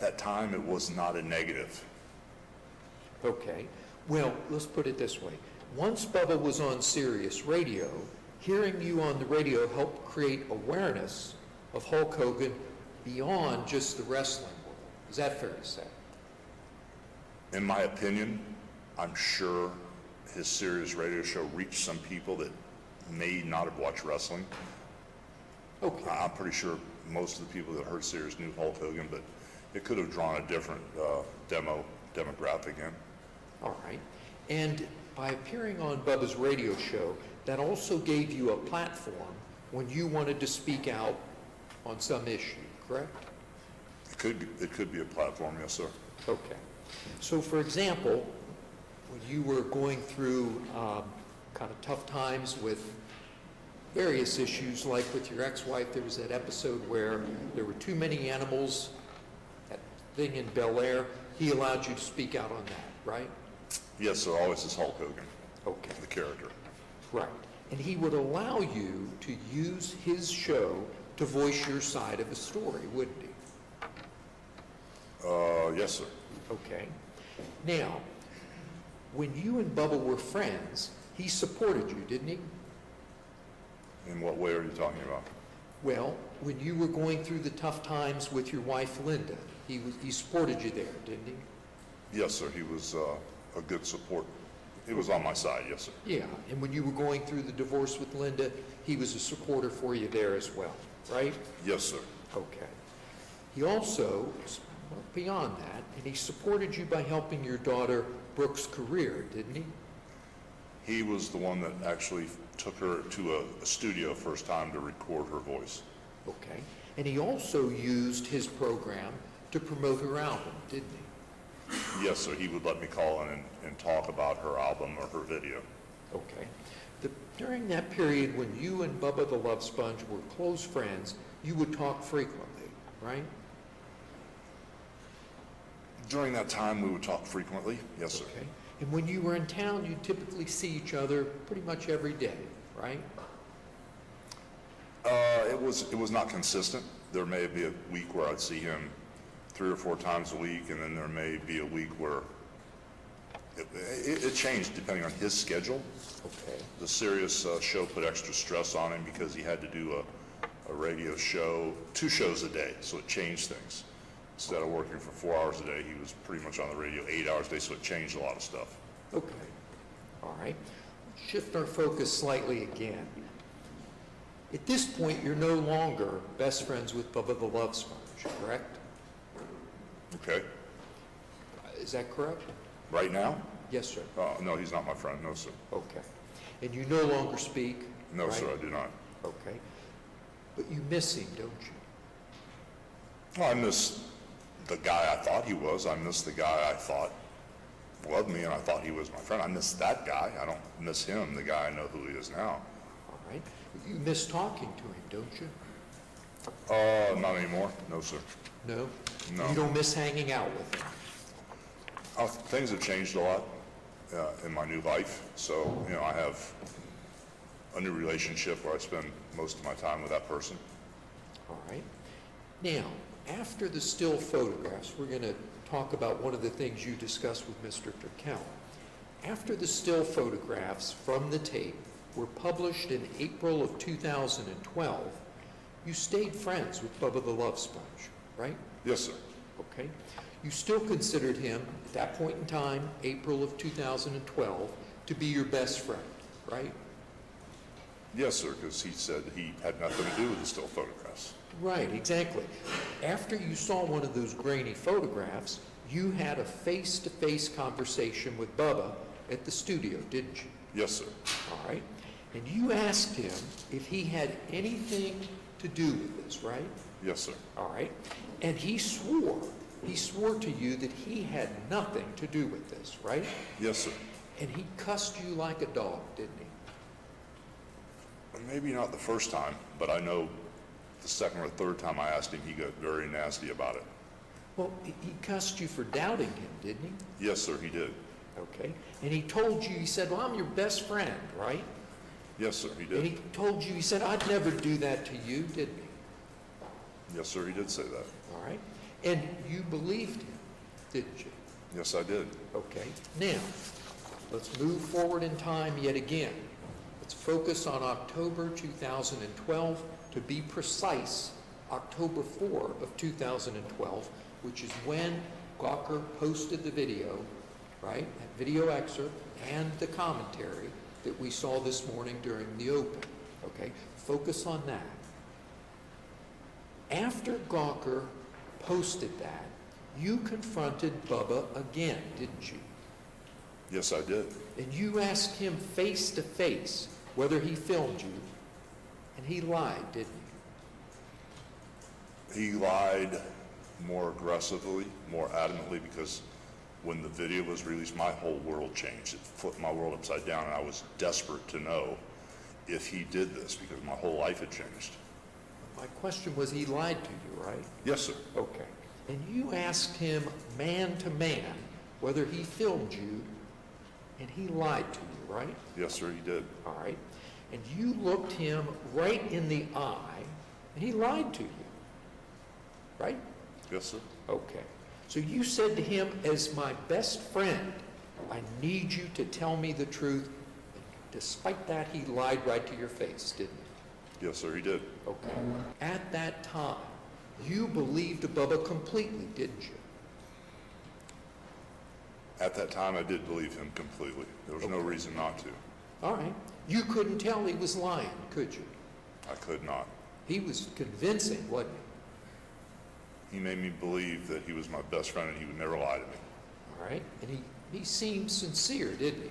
At that time, it was not a negative. Okay. Well, let's put it this way. Once Bubba was on Sirius Radio, hearing you on the radio helped create awareness of Hulk Hogan beyond just the wrestling world. Is that fair to say? In my opinion, I'm sure his Sirius Radio show reached some people that may not have watched wrestling. Okay. I'm pretty sure most of the people that heard Sirius knew Hulk Hogan, but it could have drawn a different demographic in. All right. And by appearing on Bubba's radio show, that also gave you a platform when you wanted to speak out on some issue, correct? It could be a platform, yes, sir. Okay. So, for example, when you were going through kind of tough times with various issues, like with your ex-wife, there was that episode where there were too many animals, that thing in Bel Air, he allowed you to speak out on that, right? Yes, sir, always as Hulk Hogan. Okay. The character. Right. And he would allow you to use his show to voice your side of the story, wouldn't he? Yes, sir. Okay. Now, when you and Bubba were friends, he supported you, didn't he? In what way are you talking about? Well, when you were going through the tough times with your wife, Linda, he supported you there, didn't he? Yes, sir. He was a good support. He was on my side, yes, sir. Yeah, and when you were going through the divorce with Linda, he was a supporter for you there as well, right? Yes, sir. Okay. He also went beyond that, and he supported you by helping your daughter Brooke's career, didn't he? He was the one that actually took her to a studio first time to record her voice. Okay. And he also used his program to promote her album, didn't he? Yes, sir. He would let me call in and talk about her album or her video. Okay. During that period when you and Bubba the Love Sponge were close friends, you would talk frequently, right? During that time, we would talk frequently. Yes, sir. Okay. And when you were in town, you'd typically see each other pretty much every day, right? It was not consistent. There may be a week where I'd see him 3 or 4 times a week, and then there may be a week where it changed depending on his schedule. Okay. The Sirius show put extra stress on him because he had to do a radio show, 2 shows a day, so it changed things. Instead of working for 4 hours a day, he was pretty much on the radio 8 hours a day, so it changed a lot of stuff. Okay. All right. Shift our focus slightly again. At this point, you're no longer best friends with Bubba the Love Sponge, correct? Okay. Is that correct? Right now? Yes, sir. No, he's not my friend. No, sir. Okay. And you no longer speak? No, right? sir, I do not. Okay. But you miss him, don't you? Well, I miss the guy I thought he was. I miss the guy I thought loved me and I thought he was my friend. I miss that guy. I don't miss him, the guy I know who he is now. All right. But you miss talking to him, don't you? Not anymore. No, sir. No? No. You don't miss hanging out with him? Things have changed a lot in my new life. So, I have a new relationship where I spend most of my time with that person. All right. Now, after the still photographs, we're going to talk about one of the things you discussed with Mr. Turkel. After the still photographs from the tape were published in April of 2012, you stayed friends with Bubba the Love Sponge, right? Yes, sir. Okay. You still considered him, at that point in time, April of 2012, to be your best friend, right? Yes, sir, because he said he had nothing to do with the still photographs. Right, exactly. After you saw one of those grainy photographs, you had a face-to-face conversation with Bubba at the studio, didn't you? Yes, sir. All right. And you asked him if he had anything to do with this, right? Yes, sir. All right. And he swore to you that he had nothing to do with this, right? Yes, sir. And he cussed you like a dog, didn't he? Maybe not the first time, but I know the second or third time I asked him, he got very nasty about it. Well, he cussed you for doubting him, didn't he? Yes, sir, he did. Okay. And he told you, he said, well, I'm your best friend, right? Yes, sir, he did. And he told you, he said, I'd never do that to you, didn't he? Yes, sir, he did say that. All right. And you believed him, didn't you? Yes, I did. Okay. Now, let's move forward in time yet again. Let's focus on October 2012. To be precise, October 4 of 2012, which is when Gawker posted the video, right? That video excerpt and the commentary that we saw this morning during the open. Okay? Focus on that. After Gawker posted that, you confronted Bubba again, didn't you? Yes, I did. And you asked him face to face whether he filmed you, and he lied, didn't he? He lied more aggressively, more adamantly, because when the video was released, my whole world changed. It flipped my world upside down, and I was desperate to know if he did this because my whole life had changed. My question was, he lied to you, right? Yes, sir. Okay. And you asked him man to man whether he filmed you, and he lied to you, right? Yes, sir, he did. All right. And you looked him right in the eye, and he lied to you, right? Yes, sir. Okay. So you said to him, as my best friend, I need you to tell me the truth. Despite that, he lied right to your face, didn't he? Yes, sir, he did. Okay. At that time, you believed Bubba completely, didn't you? At that time, I did believe him completely. There was no reason not to. All right. You couldn't tell he was lying, could you? I could not. He was convincing, wasn't he? He made me believe that he was my best friend and he would never lie to me. All right. And he seemed sincere, didn't he?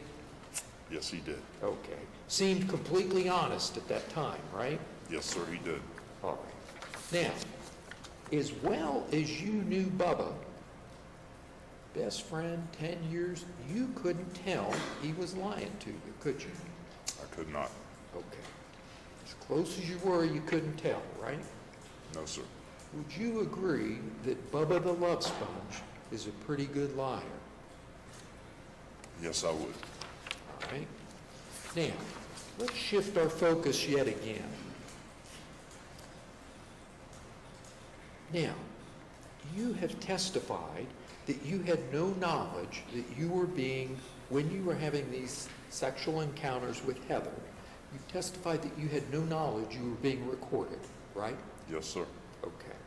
Yes, he did. Okay. Seemed completely honest at that time, right? Yes, sir, he did. All right. Now, as well as you knew Bubba, best friend, 10 years, you couldn't tell he was lying to you, could you? I could not. Okay. As close as you were, you couldn't tell, right? No, sir. Would you agree that Bubba the Love Sponge is a pretty good liar? Yes, I would. All right. Now, let's shift our focus yet again. Now, you have testified that you had no knowledge that you were when you were having these sexual encounters with Heather, you testified that you had no knowledge you were being recorded, right? Yes, sir. Okay.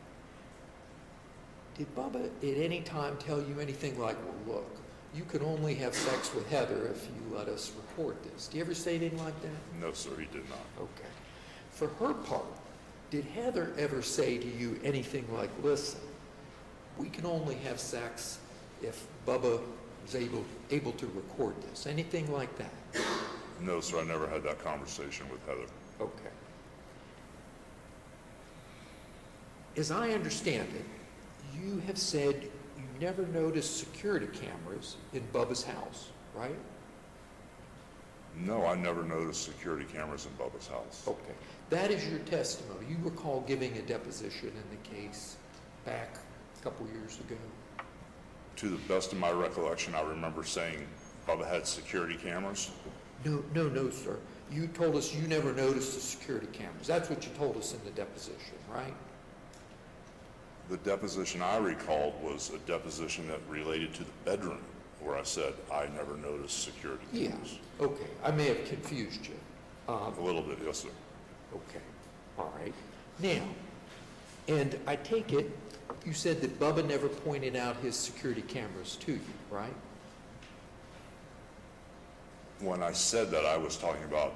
Did Bubba at any time tell you anything like, well, look, you can only have sex with Heather if you let us record this? Do you ever say anything like that? No, sir, he did not. Okay. For her part, did Heather ever say to you anything like, listen, we can only have sex if Bubba is able to record this? Anything like that? No, sir, I never had that conversation with Heather. Okay. As I understand it, you have said you never noticed security cameras in Bubba's house, right? No, I never noticed security cameras in Bubba's house. Okay. That is your testimony. You recall giving a deposition in the case back a couple years ago? To the best of my recollection, I remember saying Bubba had security cameras. No, sir. You told us you never noticed the security cameras. That's what you told us in the deposition, right? The deposition I recalled was a deposition that related to the bedroom, where I said I never noticed security cameras. Yeah. Okay. I may have confused you. A little bit, yes, sir. Okay. All right. Now, and I take it you said that Bubba never pointed out his security cameras to you, right? When I said that, I was talking about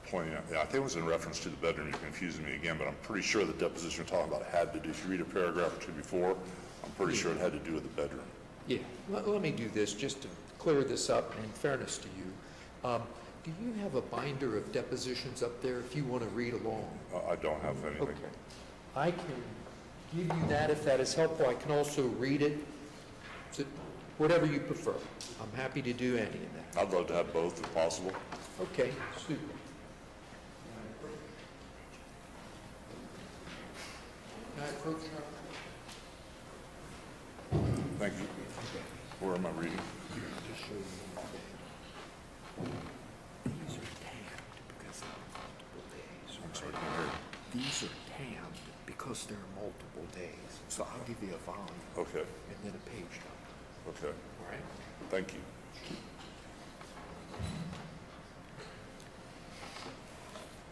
pointing out, I think it was in reference to the bedroom. You're confusing me again, but I'm pretty sure the deposition you're talking about had to do, if you read a paragraph or two before, I'm pretty sure it had to do with the bedroom. Yeah. Let me do this just to clear this up in fairness to you. Do you have a binder of depositions up there if you want to read along? I don't have anything. Okay. I can give you that if that is helpful. I can also read it. So whatever you prefer. I'm happy to do any of that. I'd love to have both if possible. Okay, super. Can I approach her? Thank you. Where am I reading? Just show you. These are tabbed because of multiple days. I'm sorry, I can't hear you. These are tabbed because Because there are multiple days. So I'll give you a volume Okay, and then a page number. okay, All right? thank you.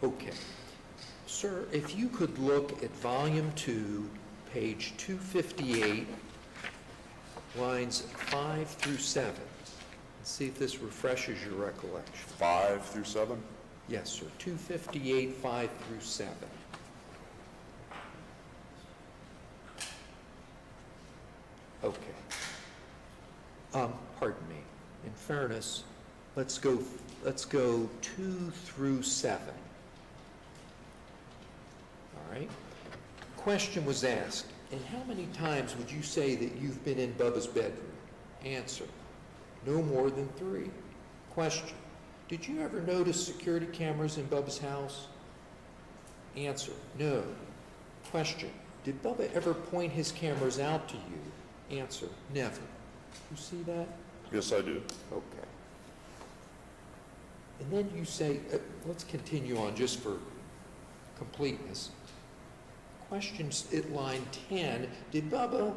Okay. Sir, if you could look at volume 2, page 258, lines 5 through 7, and see if this refreshes your recollection. 5 through 7? Yes, sir. 258, 5 through 7. Okay. Pardon me. In fairness, let's go 2 through 7. All right? Question was asked, and how many times would you say that you've been in Bubba's bedroom? Answer, no more than 3. Question, did you ever notice security cameras in Bubba's house? Answer, no. Question, did Bubba ever point his cameras out to you? Answer, never. You see that? Yes, I do. Okay. And then you say, let's continue on just for completeness. Questions at line 10, did Bubba,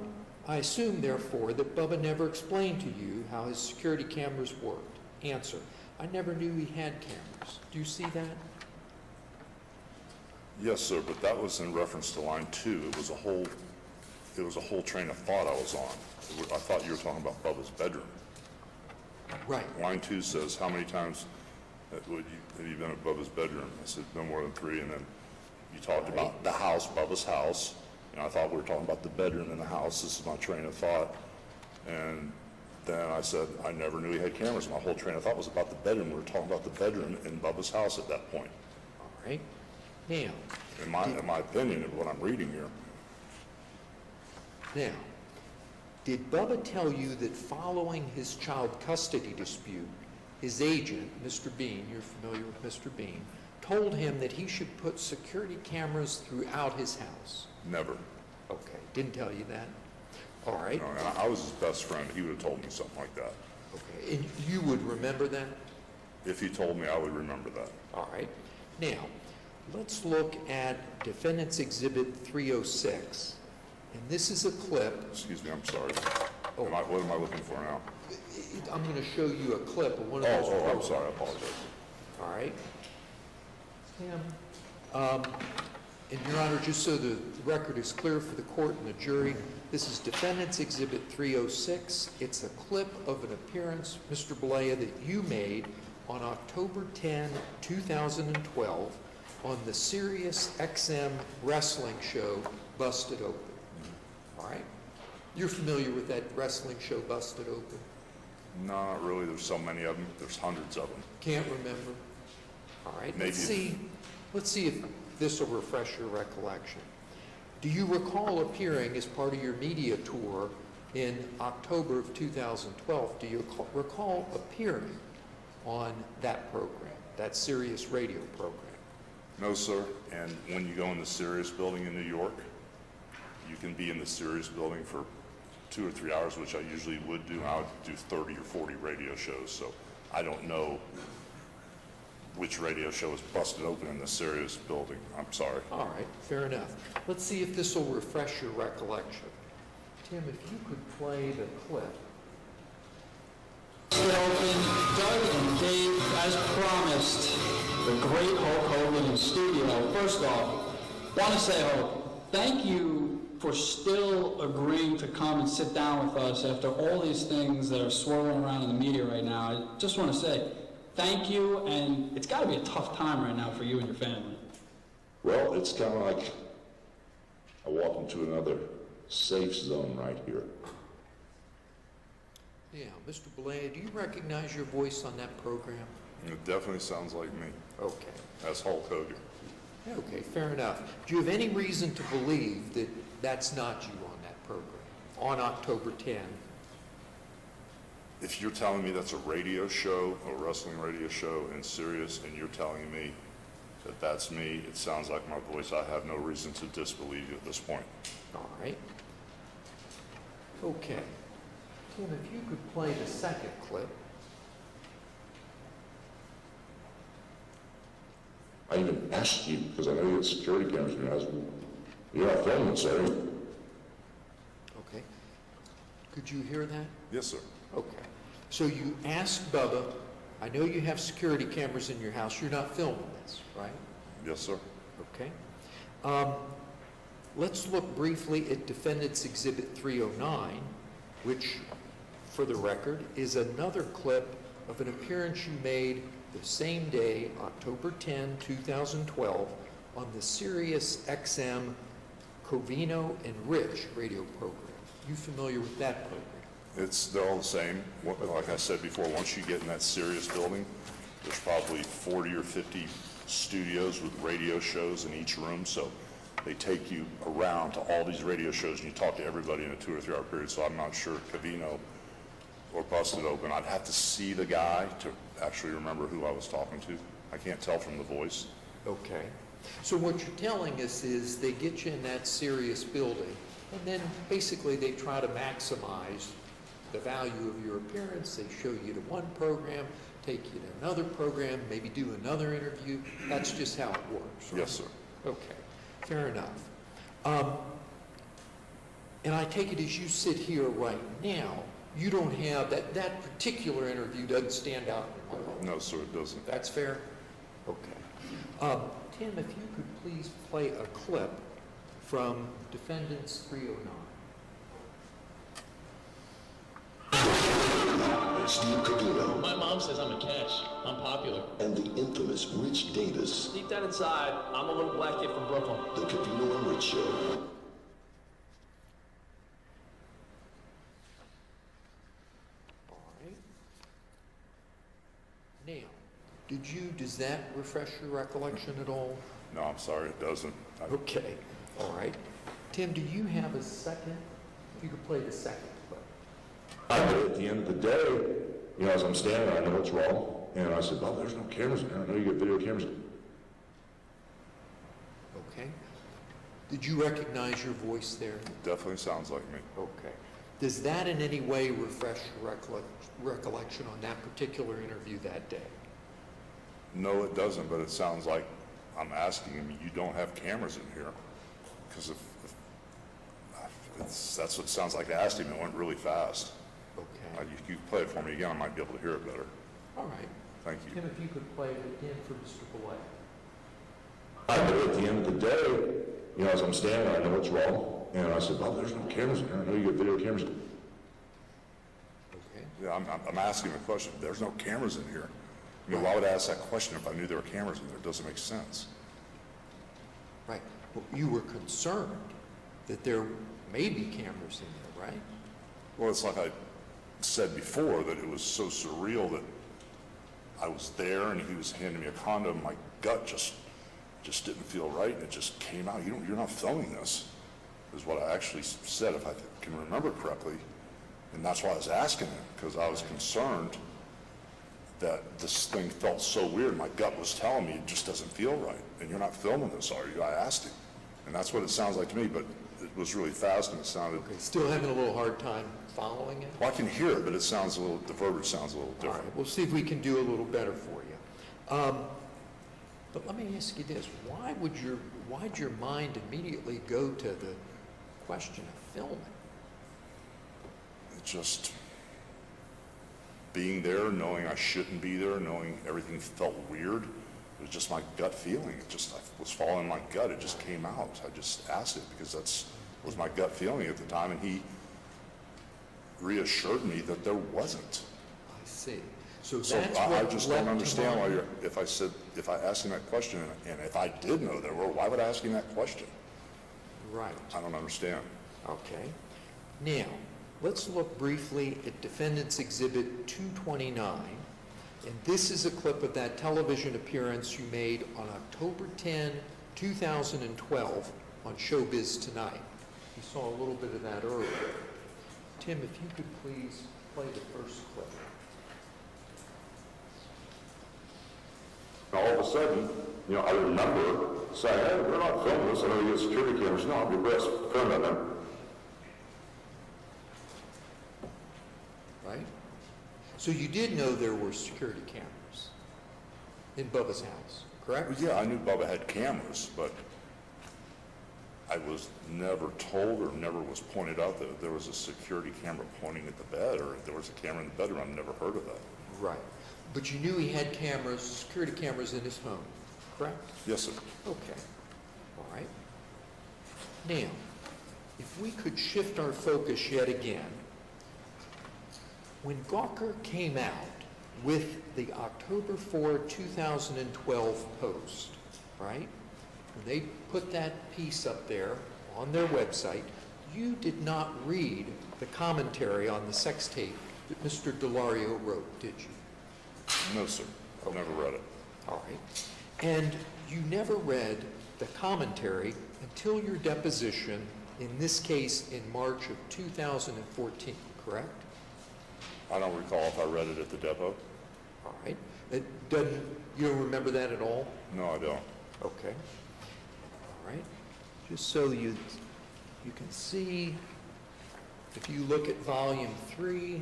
I assume therefore that Bubba never explained to you how his security cameras worked? Answer, I never knew he had cameras. Do you see that? Yes, sir, but that was in reference to line 2. It was a whole train of thought I was on. I thought you were talking about Bubba's bedroom. Right. Line 2 says, how many times have you been at Bubba's bedroom? I said, no more than 3, and then you talked about the house, Bubba's house. And I thought we were talking about the bedroom in the house. This is my train of thought. And then I said, I never knew he had cameras. My whole train of thought was about the bedroom. We were talking about the bedroom in Bubba's house at that point. All right. Now, In my opinion, of what I'm reading here. Now, did Bubba tell you that following his child custody dispute, his agent, Mr. Bean, you're familiar with Mr. Bean, told him that he should put security cameras throughout his house? Never. Okay, didn't tell you that? All right. No, and I was his best friend. He would have told me something like that. Okay, and you would remember that? If he told me, I would remember that. All right. Now, let's look at Defendant's Exhibit 306. And this is a clip. Excuse me, I'm sorry. Oh. What am I looking for now? I'm going to show you a clip of one of those I'm programs. sorry. I apologize. All right. Tim, and Your Honor, just so the record is clear for the court and the jury, this is Defendant's Exhibit 306. It's a clip of an appearance, Mr. Bollea, that you made on October 10, 2012 on the Sirius XM wrestling show, Busted Open. All right? You're familiar with that wrestling show, Busted Open? No, not really. There's so many of them. There's hundreds of them. Can't remember? All right, Maybe. let's see if this will refresh your recollection. Do you recall appearing as part of your media tour in October of 2012? Do you recall appearing on that program, that Sirius radio program? No, sir. And when you go in the Sirius building in New York, you can be in the Sirius building for 2 or 3 hours, which I usually would do. I would do 30 or 40 radio shows, so I don't know which radio show was busted open in the Sirius building. I'm sorry. All right, fair enough. Let's see if this will refresh your recollection. Tim, if you could play the clip. Open, Doug and Dave, as promised, the great Hulk Hogan in studio. First off, want to say, Hulk, thank you for still agreeing to come and sit down with us after all these things that are swirling around in the media right now. I just want to say thank you, and it's got to be a tough time right now for you and your family. Well, it's kind of like I walk into another safe zone right here. Yeah, Mr. Bollea, do you recognize your voice on that program? It definitely sounds like me. Okay. That's Hulk Hogan. Okay, fair enough. Do you have any reason to believe that that's not you on that program, on October 10? If you're telling me that's a radio show, a wrestling radio show in Sirius, and you're telling me that that's me, it sounds like my voice. I have no reason to disbelieve you at this point. All right. Okay. Tim, if you could play the second clip. I even asked you, because I know you had security cameras in your house, You're not filming, sir. Okay. Could you hear that? Yes, sir. Okay. So you asked Bubba, I know you have security cameras in your house, you're not filming this, right? Yes, sir. Okay. Let's look briefly at Defendant's Exhibit 309, which, for the record, is another clip of an appearance you made the same day, October 10, 2012, on the Sirius XM Covino and Rich radio program. You familiar with that program? They're all the same. Like I said before, once you get in that Sirius building, there's probably 40 or 50 studios with radio shows in each room. So they take you around to all these radio shows and you talk to everybody in a 2 or 3 hour period. So I'm not sure Covino or Busted Open. I'd have to see the guy to actually remember who I was talking to. I can't tell from the voice. Okay. So what you're telling us is they get you in that Sirius building, and then basically they try to maximize the value of your appearance. They show you to one program, take you to another program, maybe do another interview. That's just how it works, right? Yes, sir. Okay, fair enough. And I take it as you sit here right now, you don't have, that particular interview doesn't stand out in your mind. No, sir, it doesn't. That's fair? Okay. Tim, if you could please play a clip from Defendant's 309. Steve Covino My mom says I'm a catch. I'm popular. and the infamous Rich Davis, Deep down inside, I'm a little black kid from Brooklyn. the Covino and Rich Show. All right. Now, does that refresh your recollection at all? No, I'm sorry, it doesn't. Okay, all right. Tim, do you have a second? If you could play the second clip. At the end of the day, as I'm standing there, I know what's wrong. And I said, "Bob, there's no cameras in here. I know you got video cameras." Okay. Did you recognize your voice there? Definitely sounds like me. Okay. Does that in any way refresh your recollection on that particular interview that day? No, it doesn't, but it sounds like I'm asking him, you don't have cameras in here? Because that's what it sounds like I asked him. It went really fast. Okay. You play it for me again, I might be able to hear it better. All right. Thank you. Tim, if you could play it again for Mr. Bollea. At the end of the day, as I'm standing there, I know what's wrong. And I said, "Bob, there's no cameras in here. I know you got video cameras." Okay. Yeah, I'm asking him a question. There's no cameras in here. Why would I ask that question if I knew there were cameras in there? It doesn't make sense. Right. Well, you were concerned that there may be cameras in there, right? Well, it's like I said before, that it was so surreal that I was there and he was handing me a condom. My gut just didn't feel right, and it just came out. You're not filming this, is what I actually said, if I can remember correctly. And that's why I was asking him, because I was concerned that this thing felt so weird. My gut was telling me it just doesn't feel right, and you're not filming this, are you? I asked him, and that's what it sounds like to me, but it was really fast and it sounded... Okay, still having a little hard time following it? Well, I can hear it, but it sounds the verbiage sounds a little All different. right, we'll see if we can do a little better for you. But let me ask you this, why'd your mind immediately go to the question of filming? It just... being there, knowing I shouldn't be there, knowing everything felt weird, it was just my gut feeling. I was following my gut. It just came out. I just asked it because that was my gut feeling at the time, and he reassured me that there wasn't. I see. So So that's I what just led don't to understand my- why if I asked him that question, and if I did know there were, why would I ask him that question? Right. I don't understand. Okay. Now, let's look briefly at Defendant's Exhibit 229. And this is a clip of that television appearance you made on October 10, 2012 on Showbiz Tonight. You saw a little bit of that earlier. Tim, if you could please play the first clip. And all of a sudden, I remember saying, "Hey, we're not filming this. I know you got security cameras." "No, I'll be best. Film that now." Right? So you did know there were security cameras in Bubba's house, correct? Yeah, I knew Bubba had cameras, but I was never told or never was pointed out that there was a security camera pointing at the bed or there was a camera in the bedroom. I've never heard of that. Right. But you knew he had cameras, security cameras in his home, correct? Yes, sir. Okay. All right. Now, if we could shift our focus yet again, when Gawker came out with the October 4, 2012 post, right? When they put that piece up there on their website, you did not read the commentary on the sex tape that Mr. Delario wrote, did you? No, sir. I've never read it. All right. And you never read the commentary until your deposition, in this case in March of 2014, correct? I don't recall if I read it at the depot. All right. You don't remember that at all? No, I don't. Okay. All right. Just so you can see, if you look at volume 3,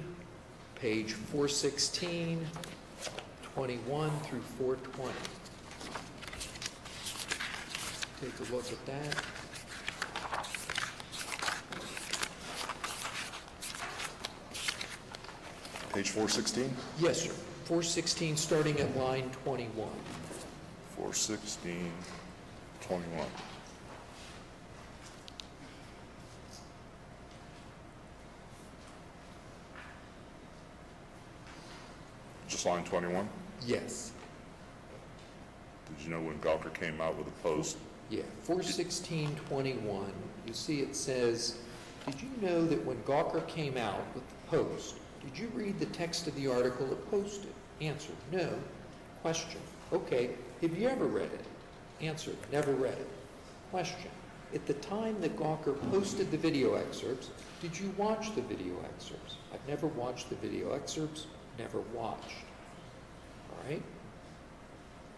page 416, 21 through 420. Take a look at that. Page 416? Yes, sir. 416, starting at line 21. 416, 21. Just line 21? Yes. Did you know when Gawker came out with a post? Yeah, 41621, you see it says, did you know that when Gawker came out with the post, did you read the text of the article it posted? Answer, no. Question, okay, have you ever read it? Answer, never read it. Question, at the time that Gawker posted the video excerpts, did you watch the video excerpts? I've never watched the video excerpts, never watched. All right?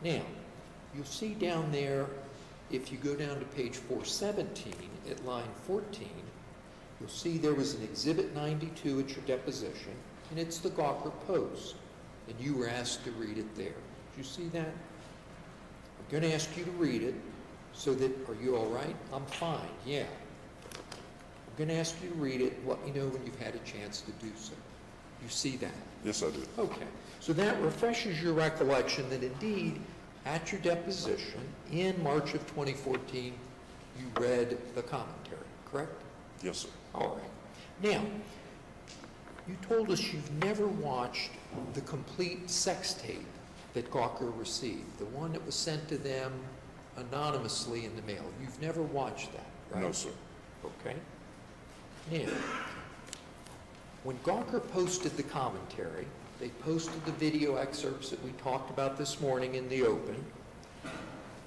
Now, you'll see down there, if you go down to page 417 at line 14, you'll see there was an Exhibit 92 at your deposition, and it's the Gawker post, and you were asked to read it there. Did you see that? I'm going to ask you to read it so that, are you all right? I'm fine, yeah. I'm going to ask you to read it, let me know when you've had a chance to do so. You see that? Yes, I do. Okay, so that refreshes your recollection that indeed, at your deposition in March of 2014, you read the commentary, correct? Yes, sir. All right. Now, you told us you've never watched the complete sex tape that Gawker received, the one that was sent to them anonymously in the mail. You've never watched that, right? No, sir. Okay. Now, when Gawker posted the commentary, they posted the video excerpts that we talked about this morning in the open.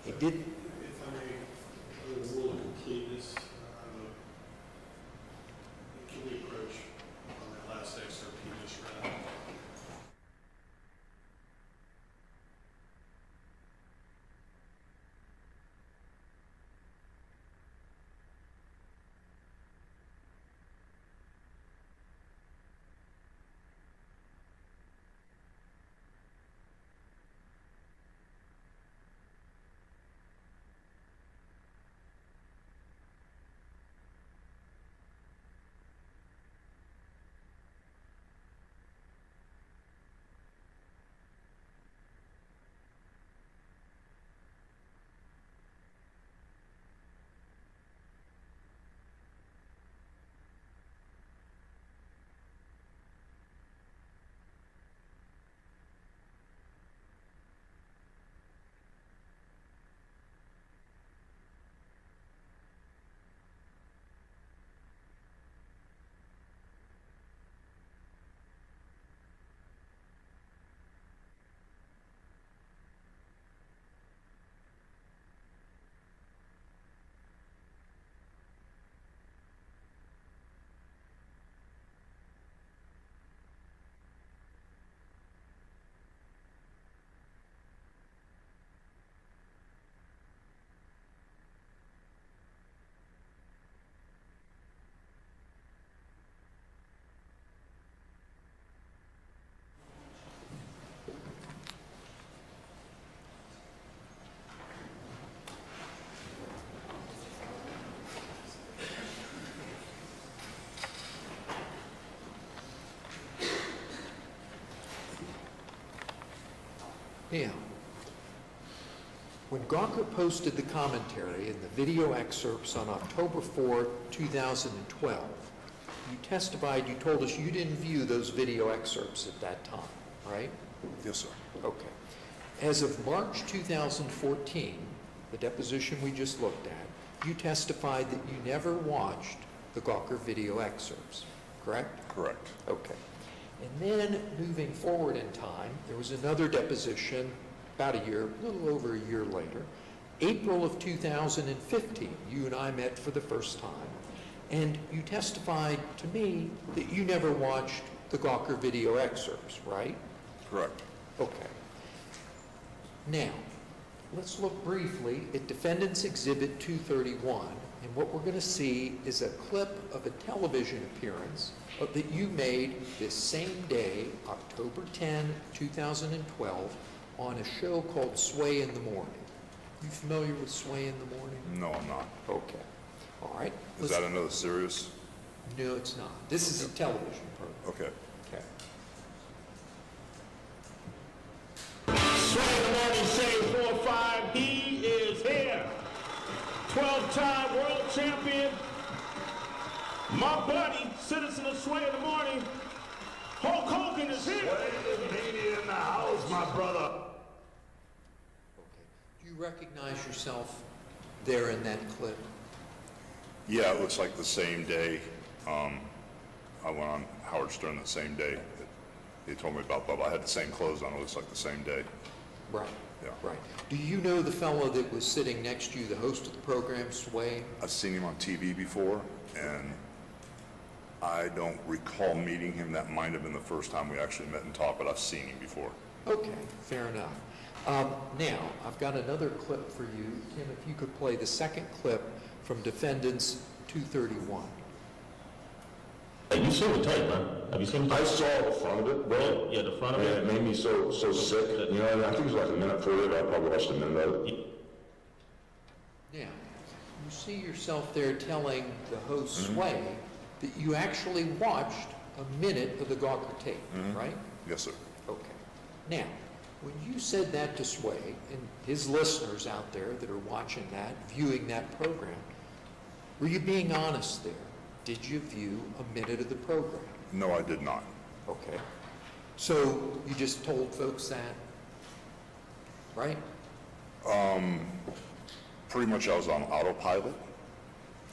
They did. If I may, under the rule of completeness, can we approach on that last excerpt he just read? Now, when Gawker posted the commentary and the video excerpts on October 4, 2012, you testified, you told us you didn't view those video excerpts at that time, right? Yes, sir. Okay. As of March 2014, the deposition we just looked at, you testified that you never watched the Gawker video excerpts, correct? Correct. Okay. And then moving forward in time, there was another deposition about a little over a year later, April of 2015, you and I met for the first time, and you testified to me that you never watched the Gawker video excerpts, right? Correct. Okay. Now, let's look briefly at Defendant's Exhibit 231, and what we're going to see is a clip of a television appearance that you made this same day, October 10, 2012, on a show called Sway in the Morning. You familiar with Sway in the Morning? No, I'm not. Okay. All right. Is that another series? No, it's not. This is a television program. Okay. Okay. Sway in the Morning, Shade 4-5, he is here. 12-time world champion, my buddy, citizen of Sway in the Morning, Hulk Hogan is here. Sway in the house, my brother. Okay. Do you recognize yourself there in that clip? Yeah, it looks like the same day. I went on Howard Stern the same day that he told me about Bubba. I had the same clothes on. It looks like the same day. Right. Yeah. Right. Do you know the fellow that was sitting next to you, the host of the program, Sway? I've seen him on TV before, and I don't recall meeting him. That might have been the first time we actually met and talked, but I've seen him before. Okay, fair enough. Now, I've got another clip for you. Tim, if you could play the second clip from Defendant's 231. Have you seen the tape, man? Have you seen the tape? I saw the front of it, bro. Yeah, the front of And it. it made me so sick. You know, I think it was like a minute 40, but I probably watched a minute of it. Now, you see yourself there telling the host, Sway, that you actually watched a minute of the Gawker tape, right? Yes, sir. Okay. Now, when you said that to Sway, and his listeners out there that are watching that, viewing that program, were you being honest there? Did you view a minute of the program? No, I did not. Okay. So you just told folks that, right? Pretty much I was on autopilot.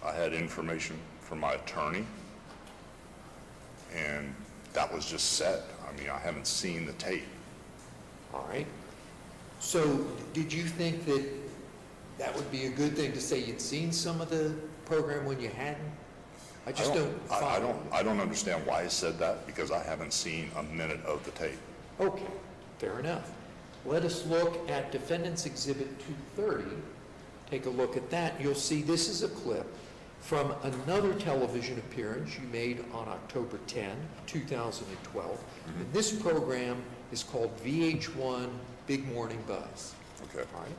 I had information from my attorney, and that was just said. I mean, I haven't seen the tape. All right. So did you think that that would be a good thing to say you'd seen some of the program when you hadn't? I just don't follow. I don't understand why I said that, because I haven't seen a minute of the tape. Okay, fair enough. Let us look at Defendant's Exhibit 230. Take a look at that. You'll see this is a clip from another television appearance you made on October 10, 2012. And this program is called VH1 Big Morning Buzz. Okay. All right.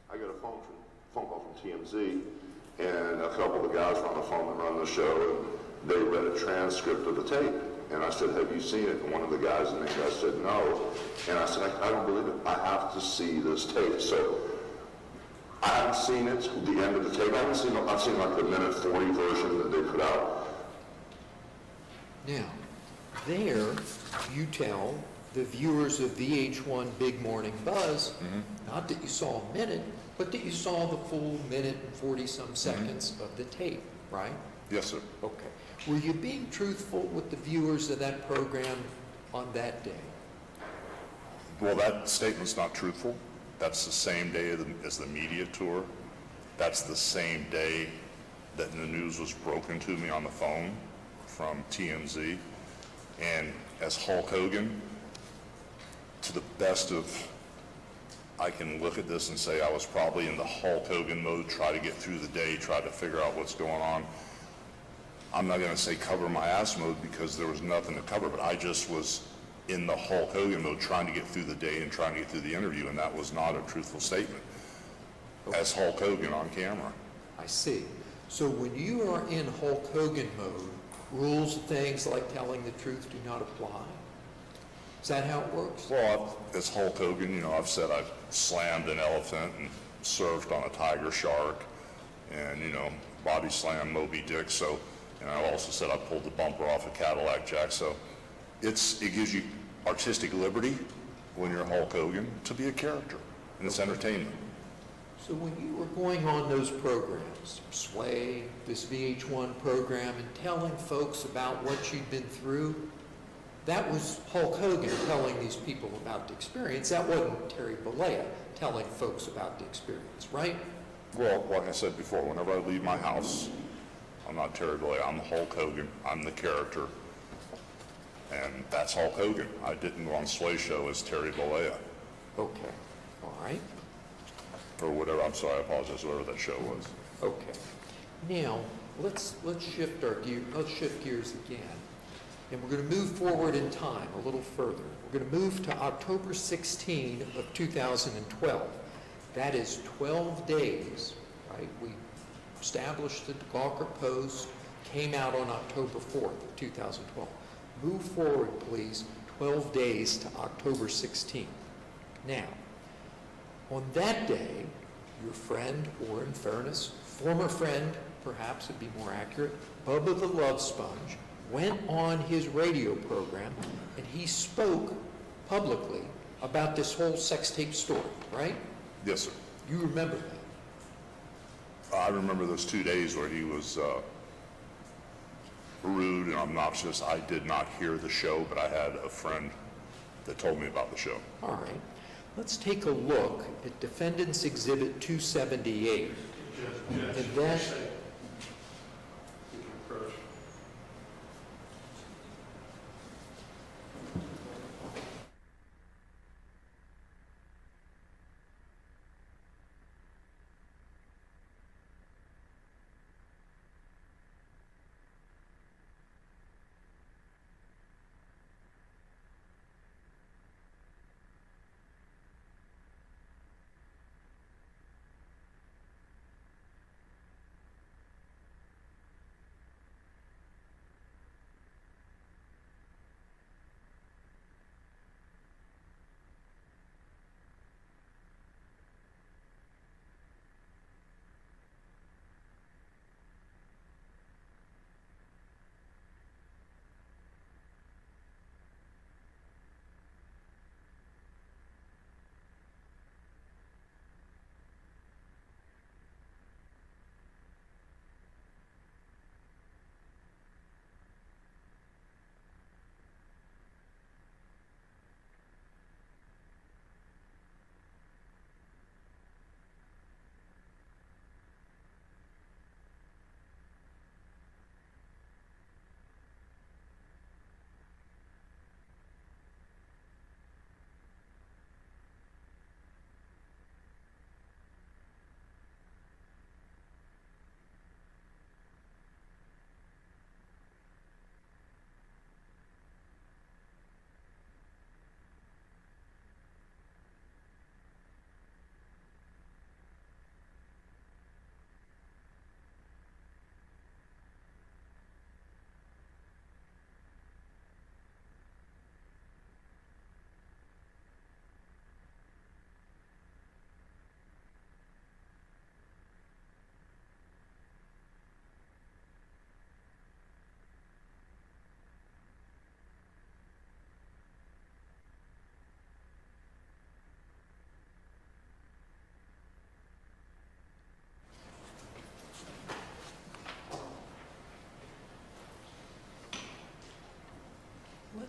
I got a phone call from TMZ, and a couple of the guys were on the phone that run the show, and they read a transcript of the tape. And I said, have you seen it? And one of the guys in the guy said, no. And I said, I don't believe it. I have to see this tape. So I haven't seen it, the end of the tape. I've seen like the minute 40 version that they put out. Now, there you tell the viewers of VH1 Big Morning Buzz, not that you saw a minute, but that you saw the full minute and 40-some seconds of the tape, right? Yes, sir. Okay. Were you being truthful with the viewers of that program on that day? Well, that statement's not truthful. That's the same day as the media tour. That's the same day that the news was broken to me on the phone from TMZ. And as Hulk Hogan, to the best of, I can look at this and say I was probably in the Hulk Hogan mode, try to get through the day, try to figure out what's going on. I'm not going to say cover my ass mode because there was nothing to cover, but I just was in the Hulk Hogan mode trying to get through the day and trying to get through the interview, and that was not a truthful statement as Hulk Hogan on camera. I see. So when you are in Hulk Hogan mode, rules, things like telling the truth do not apply? Is that how it works? Well, as Hulk Hogan, you know, I've said I've slammed an elephant and surfed on a tiger shark and, you know, body slammed Moby Dick. So, and I also said I pulled the bumper off a Cadillac Jack. So it gives you artistic liberty when you're Hulk Hogan to be a character, and it's entertainment. So when you were going on those programs, Sway, this VH1 program, and telling folks about what you'd been through, that was Hulk Hogan telling these people about the experience. That wasn't Terry Bollea telling folks about the experience, right? Well, like I said before, whenever I leave my house, I'm not Terry Bollea, I'm Hulk Hogan, I'm the character, and that's Hulk Hogan. I didn't go on Sway Show as Terry Bollea. Okay, all right. Or whatever, I'm sorry, I apologize, whatever that show was. Okay. Now, let's shift gears again. And we're going to move forward in time a little further. We're going to move to October 16 of 2012. That is 12 days, right? We established the Gawker Post, came out on October 4th of 2012. Move forward, please, 12 days to October 16th. Now, on that day, your friend, or in fairness, former friend, perhaps it'd be more accurate, Bubba the Love Sponge, went on his radio program and he spoke publicly about this whole sex tape story, right? Yes, sir. You remember that? I remember those 2 days where he was rude and obnoxious. I did not hear the show, but I had a friend that told me about the show. All right. Let's take a look at Defendant's Exhibit 278. And then,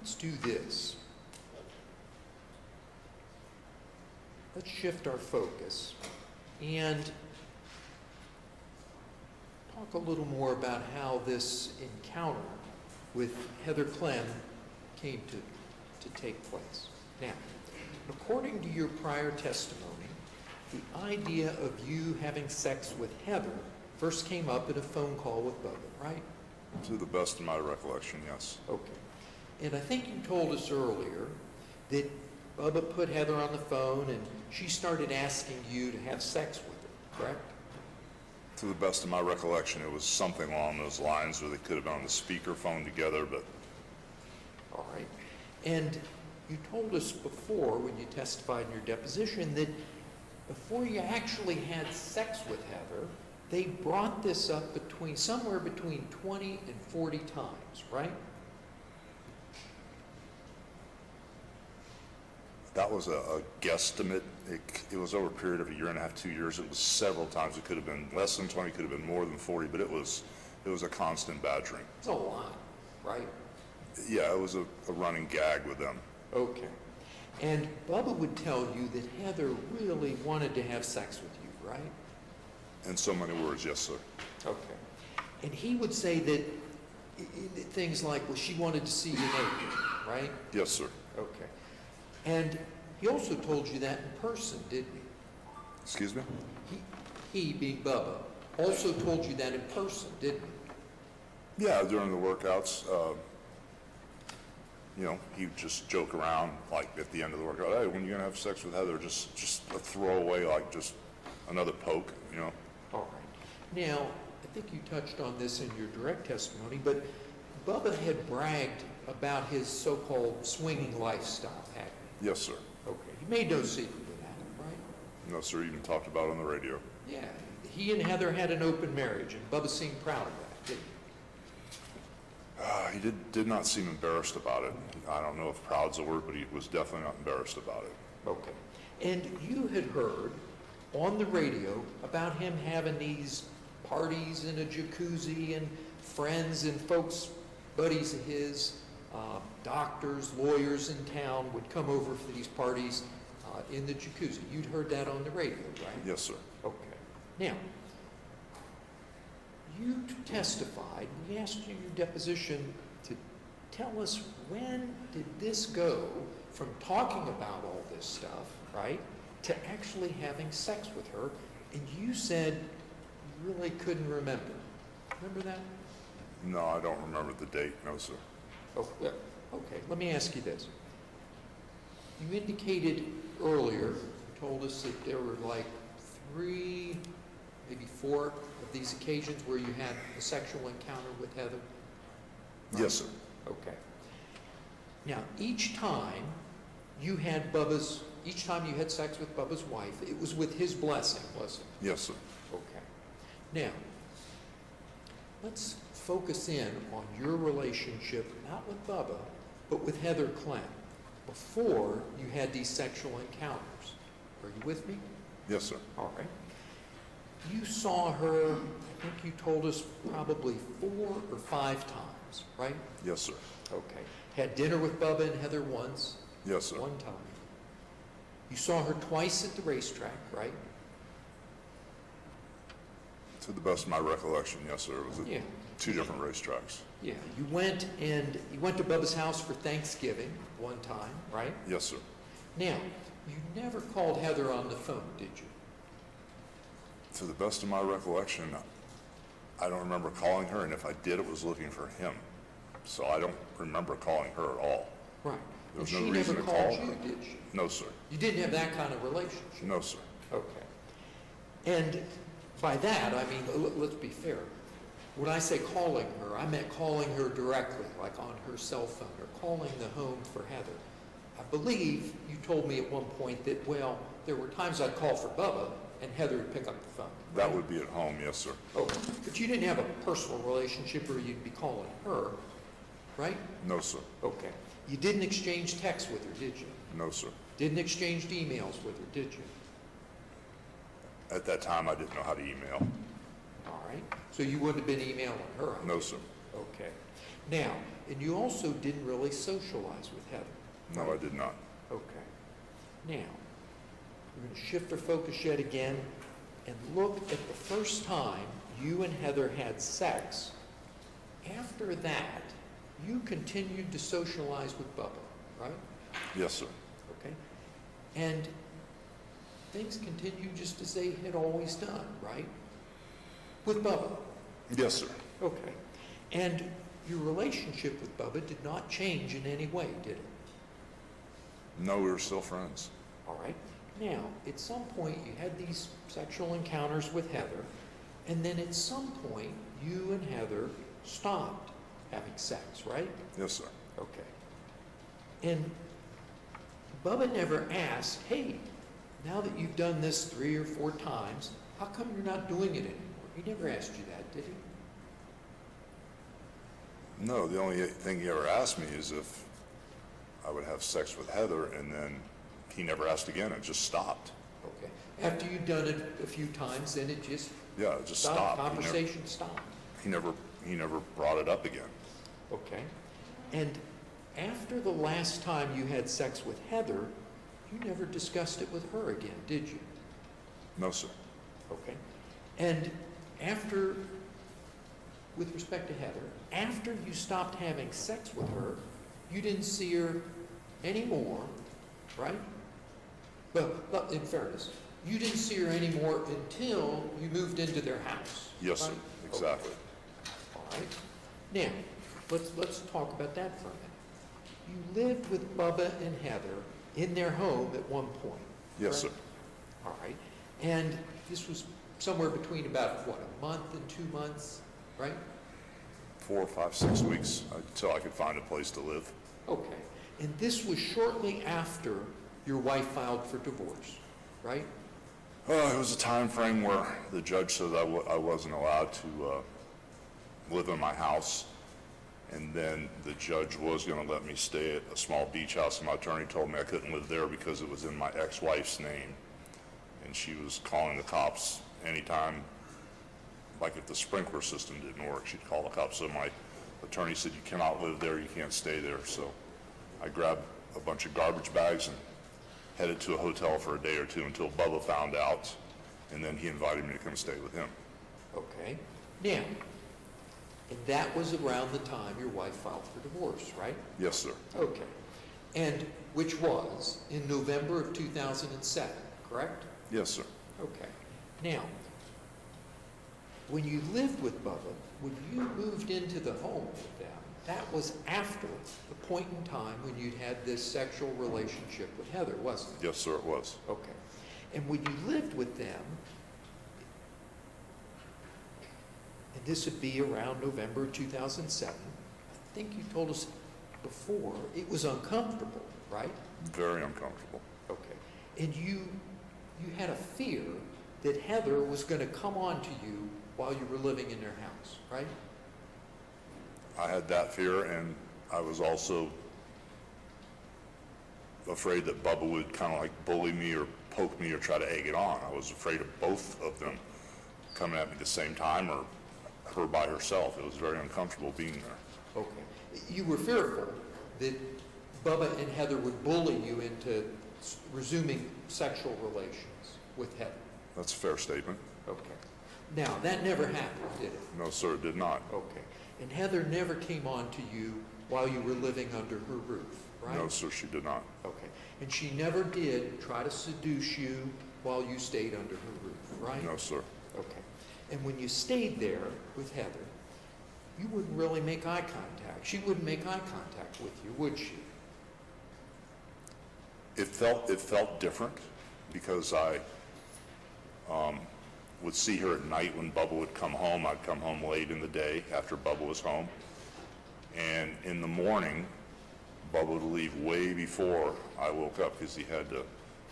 let's do this. Let's shift our focus and talk a little more about how this encounter with Heather Clem came to take place. Now, according to your prior testimony, the idea of you having sex with Heather first came up in a phone call with Bubba, right? To the best of my recollection, yes. Okay. And I think you told us earlier that Bubba put Heather on the phone and she started asking you to have sex with her, correct? To the best of my recollection, it was something along those lines, or they could have been on the speakerphone together, but All right. And you told us before, when you testified in your deposition, that before you actually had sex with Heather, they brought this up somewhere between 20 and 40 times, right? that was a guesstimate. It was over a period of a year and a half, 2 years. It was several times. It could have been less than 20, could have been more than 40, but it was a constant badgering. It's a lot, right? Yeah, it was a running gag with them. Okay. And Bubba would tell you that Heather really wanted to have sex with you, right? In so many words, yes, sir. Okay. And he would say that things like, well, she wanted to see you naked, right? Yes, sir. Okay. And he also told you that in person, didn't he? Excuse me? He, being Bubba, also told you that in person, didn't he? Yeah, during the workouts, he'd just joke around, like at the end of the workout, hey, when are you going to have sex with Heather? Just a throwaway, like just another poke, All right. Now, I think you touched on this in your direct testimony, but Bubba had bragged about his so-called swinging lifestyle, hadn't he? Yes, sir. Okay. He made no secret of that, right? No, sir, even talked about it on the radio. Yeah. He and Heather had an open marriage, and Bubba seemed proud of that, didn't he? He did not seem embarrassed about it. I don't know if proud's a word, but he was definitely not embarrassed about it. Okay. And you had heard on the radio about him having these parties in a jacuzzi, and friends and folks, buddies of his, doctors, lawyers in town would come over for these parties in the jacuzzi. You'd heard that on the radio, right? Yes, sir. Okay. Now, you testified, we asked you in your deposition to tell us, when did this go from talking about all this stuff, right, to actually having sex with her? And you said you really couldn't remember. Remember that? No, I don't remember the date, no, sir. Oh, yeah. Okay, let me ask you this. You indicated earlier, you told us that there were like 3, maybe 4 of these occasions where you had a sexual encounter with Heather? Right? Yes, sir. Okay. Now, each time you had sex with Bubba's wife, it was with his blessing, wasn't it? Yes, sir. Okay. Now, let's focus in on your relationship, not with Bubba, but with Heather Clem, before you had these sexual encounters. Are you with me? Yes, sir. All right. You saw her, I think you told us, probably 4 or 5 times, right? Yes, sir. Okay. Had dinner with Bubba and Heather once? Yes, sir. 1 time. You saw her twice at the racetrack, right? To the best of my recollection, yes, sir. It was at Yeah. 2 different racetracks. Yeah. You went to Bubba's house for Thanksgiving 1 time, right? Yes, sir. Now, you never called Heather on the phone, did you? To the best of my recollection, I don't remember calling her, and if I did, it was looking for him. So I don't remember calling her at all. Right. There was And no she reason never to called call you, her. did she? No, sir. You didn't have that kind of relationship? No, sir. Okay. And by that, I mean, let's be fair. When I say calling her, I meant calling her directly, like on her cell phone, or calling the home for Heather. I believe you told me at one point that, well, there were times I'd call for Bubba, and Heather would pick up the phone. That would be at home, yes, sir. Okay. But you didn't have a personal relationship where you'd be calling her, right? No, sir. Okay. You didn't exchange texts with her, did you? No, sir. Didn't exchange emails with her, did you? At that time, I didn't know how to email. All right. So you wouldn't have been emailing her? I No, guess. sir. Okay. Now, and you also didn't really socialize with Heather? No, I did not. Okay. Now, we're going to shift our focus yet again and look at the first time you and Heather had sex. After that, you continued to socialize with Bubba, right? Yes, sir. Okay. And things continued just as they had always done, right? With Bubba. Yes, sir. Okay. And your relationship with Bubba did not change in any way, did it? No, we were still friends. All right. Now, at some point, you had these sexual encounters with Heather, And then at some point, you and Heather stopped having sex, right? Yes, sir. Okay. And Bubba never asked, hey, now that you've done this 3 or 4 times, how come you're not doing it anymore? He never asked you that, did he? No, the only thing he ever asked me is if I would have sex with Heather, and then he never asked again. It just stopped. Okay. After you'd done it a few times, then it just Yeah, it just stopped. Conversation stopped. He never brought it up again. Okay. And after the last time you had sex with Heather, you never discussed it with her again, did you? No, sir. Okay. And after, with respect to Heather, after you stopped having sex with her, you didn't see her anymore, right? But in fairness, you didn't see her anymore until you moved into their house. Yes, sir. right? Exactly. Okay. All right. Now, let's talk about that for a minute. You lived with Bubba and Heather in their home at one point. Yes, correct? sir. All right. And this was somewhere between about, what, a month and 2 months, right? 4, 5, 6 weeks until I could find a place to live. Okay. And this was shortly after your wife filed for divorce, right? It was a time frame where the judge said I wasn't allowed to live in my house, and then the judge was going to let me stay at a small beach house, and my attorney told me I couldn't live there because it was in my ex-wife's name, and she was calling the cops anytime, like if the sprinkler system didn't work, she'd call the cops. So my attorney said, you cannot live there, you can't stay there. So I grabbed a bunch of garbage bags and headed to a hotel for a day or two until Bubba found out, and then he invited me to come stay with him. Okay. Now, and that was around the time your wife filed for divorce, right? Yes, sir. Okay. And which was in November of 2007, correct? Yes, sir. Okay. Now, when you lived with Bubba, when you moved into the home with them, that was after the point in time when you'd had this sexual relationship with Heather, wasn't it? Yes, sir, it was. Okay. And when you lived with them, and this would be around November 2007, I think you told us before, it was uncomfortable, right? Very uncomfortable. Okay. And you had a fear that Heather was going to come on to you while you were living in their house, right? I had that fear, and I was also afraid that Bubba would kind of like bully me or poke me or try to egg it on. I was afraid of both of them coming at me at the same time or her by herself. It was very uncomfortable being there. Okay. You were fearful that Bubba and Heather would bully you into resuming sexual relations with Heather. That's a fair statement. Okay. Now, that never happened, did it? No, sir, it did not. Okay. And Heather never came on to you while you were living under her roof, right? No, sir, she did not. Okay. And she never did try to seduce you while you stayed under her roof, right? No, sir. Okay. And when you stayed there with Heather, you wouldn't really make eye contact. She wouldn't make eye contact with you, would she? It felt different because I would see her at night when Bubba would come home. I'd come home late in the day after Bubba was home. And in the morning, Bubba would leave way before I woke up because he had to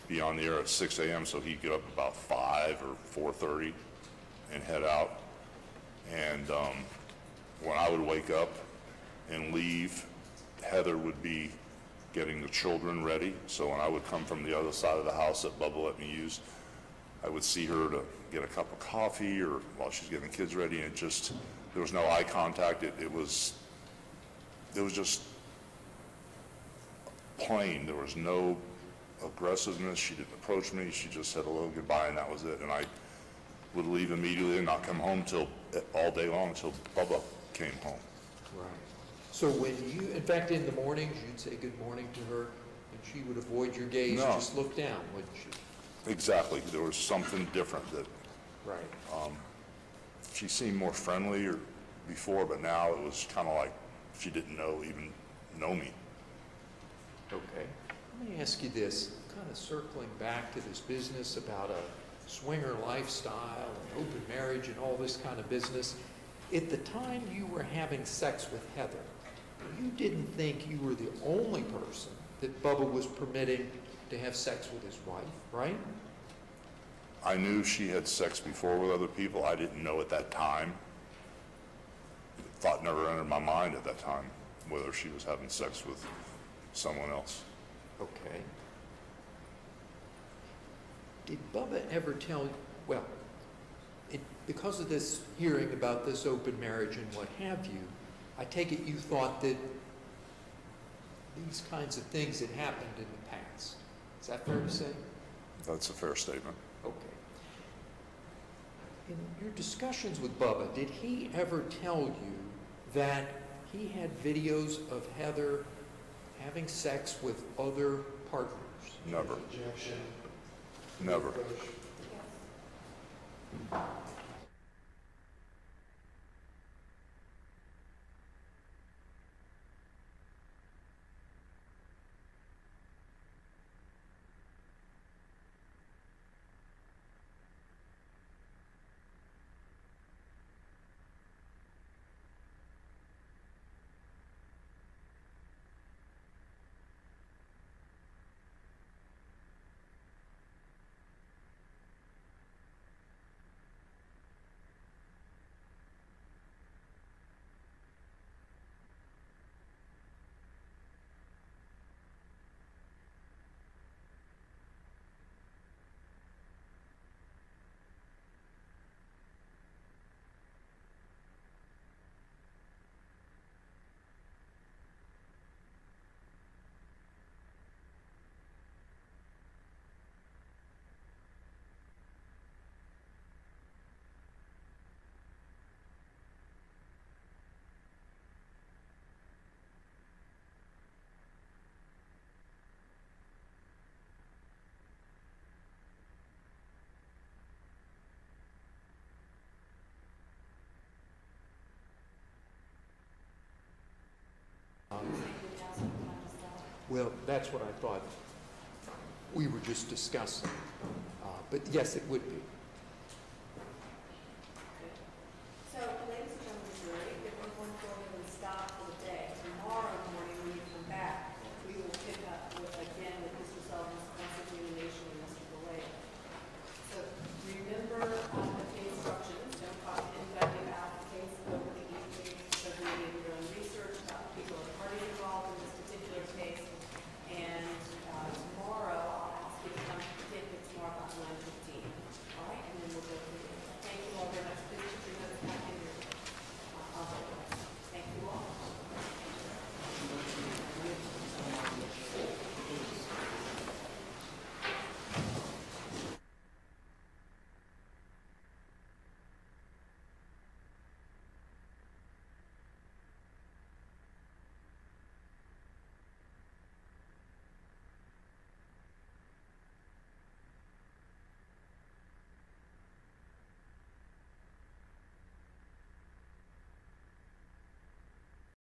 be on the air at 6 a.m. So he'd get up about 5 or 4:30 and head out. And when I would wake up and leave, Heather would be getting the children ready. So when I would come from the other side of the house that Bubba let me use, I would see her to get a cup of coffee or while she's getting the kids ready, and there was no eye contact. It was just plain. There was no aggressiveness. She didn't approach me. She just said hello, goodbye, and that was it. And I would leave immediately and not come home all day long until Bubba came home. Right. So when you, in fact, in the mornings, you'd say good morning to her, and she would avoid your gaze No. and just look down, wouldn't she? Exactly. There was something different that Right. she seemed more friendly before, but now it was kind of like she didn't even know me. Okay. Let me ask you this, kind of circling back to this business about a swinger lifestyle and open marriage and all this kind of business. At the time you were having sex with Heather, you didn't think you were the only person that Bubba was permitting to have sex with his wife, right? I knew she had sex before with other people. I didn't know at that time. Thought never entered my mind at that time whether she was having sex with someone else. Okay. Did Bubba ever tell, well, because of this hearing about this open marriage and what have you, I take it you thought that these kinds of things had happened in the past. Is that fair to say? That's a fair statement. Okay. In your discussions with Bubba, did he ever tell you that he had videos of Heather having sex with other partners? Never. Never. Well, that's what I thought we were just discussing. But yes, it would be.